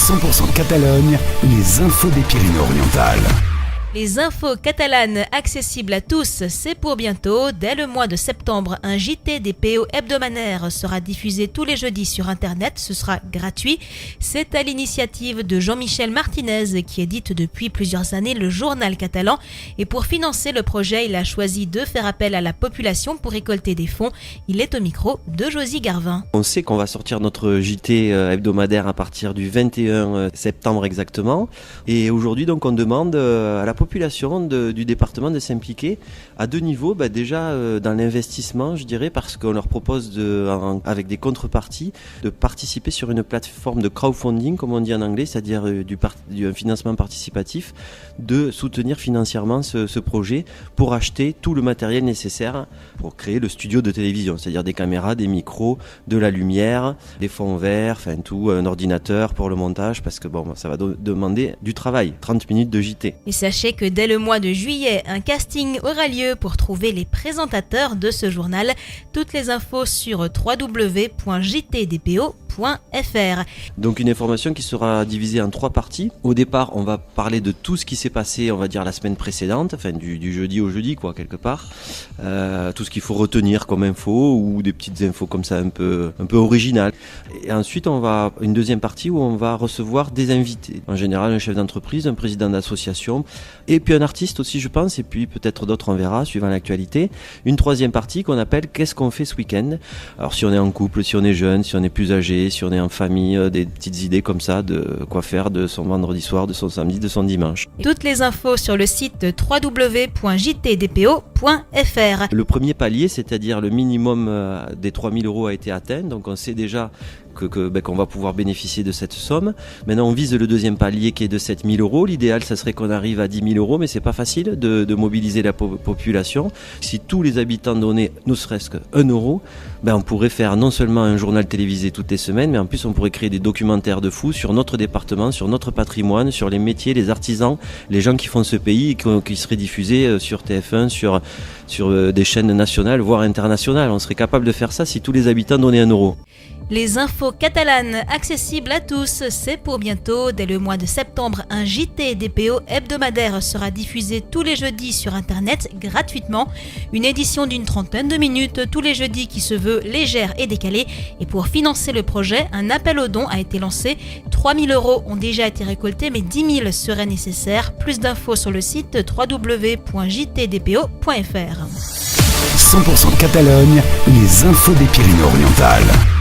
100% Catalogne, les infos des Pyrénées-Orientales. Les infos catalanes accessibles à tous, c'est pour bientôt. Dès le mois de septembre, un JT des PO hebdomadaire sera diffusé tous les jeudis sur Internet. Ce sera gratuit. C'est à l'initiative de Jean-Michel Martinez qui édite depuis plusieurs années le journal catalan. Et pour financer le projet, il a choisi de faire appel à la population pour récolter des fonds. Il est au micro de Josie Garvin. On sait qu'on va sortir notre JT hebdomadaire à partir du 21 septembre exactement. Et aujourd'hui, donc, on demande à la population du département de s'impliquer à deux niveaux. Déjà dans l'investissement, je dirais, parce qu'on leur propose avec des contreparties de participer sur une plateforme de crowdfunding, comme on dit en anglais, c'est-à-dire du financement participatif, de soutenir financièrement ce projet pour acheter tout le matériel nécessaire pour créer le studio de télévision, c'est-à-dire des caméras, des micros, de la lumière, des fonds verts, enfin tout, un ordinateur pour le montage, parce que ça va demander du travail, 30 minutes de JT. Et sachez que dès le mois de juillet, un casting aura lieu pour trouver les présentateurs de ce journal. Toutes les infos sur www.jtdpo.fr. Donc une information qui sera divisée en 3 parties. Au départ, on va parler de tout ce qui s'est passé, on va dire la semaine précédente, enfin du jeudi au jeudi quoi, quelque part. Tout ce qu'il faut retenir comme info ou des petites infos comme ça un peu originales. Et ensuite, on va une deuxième partie où on va recevoir des invités. En général, un chef d'entreprise, un président d'association et puis un artiste aussi, je pense, et puis peut-être d'autres, on verra, suivant l'actualité. Une troisième partie qu'on appelle « Qu'est-ce qu'on fait ce week-end ?» Alors si on est en couple, si on est jeune, si on est plus âgé, si on est en famille, des petites idées comme ça de quoi faire de son vendredi soir, de son samedi, de son dimanche. Toutes les infos sur le site www.jtdpo.fr. Le premier palier, c'est-à-dire le minimum des 3 000 € a été atteint, donc on sait déjà qu'on va pouvoir bénéficier de cette somme. Maintenant, on vise le deuxième palier qui est de 7 000 €. L'idéal, ça serait qu'on arrive à 10 000 €, mais c'est pas facile de mobiliser la population. Si tous les habitants donnaient ne serait-ce que 1 €, on pourrait faire non seulement un journal télévisé toutes les semaines, mais en plus on pourrait créer des documentaires de fou sur notre département, sur notre patrimoine, sur les métiers, les artisans, les gens qui font ce pays et qui seraient diffusés sur TF1, sur des chaînes nationales, voire internationales. On serait capable de faire ça si tous les habitants donnaient 1 €. Les infos catalanes accessibles à tous, c'est pour bientôt. Dès le mois de septembre, un JT des PO hebdomadaire sera diffusé tous les jeudis sur Internet gratuitement. Une édition d'une 30aine de minutes tous les jeudis qui se veut légère et décalée. Et pour financer le projet, un appel aux dons a été lancé. 3 000 € ont déjà été récoltés, mais 10 000 seraient nécessaires. Plus d'infos sur le site www.jtdpo.fr. 100% Catalogne, les infos des Pyrénées-Orientales.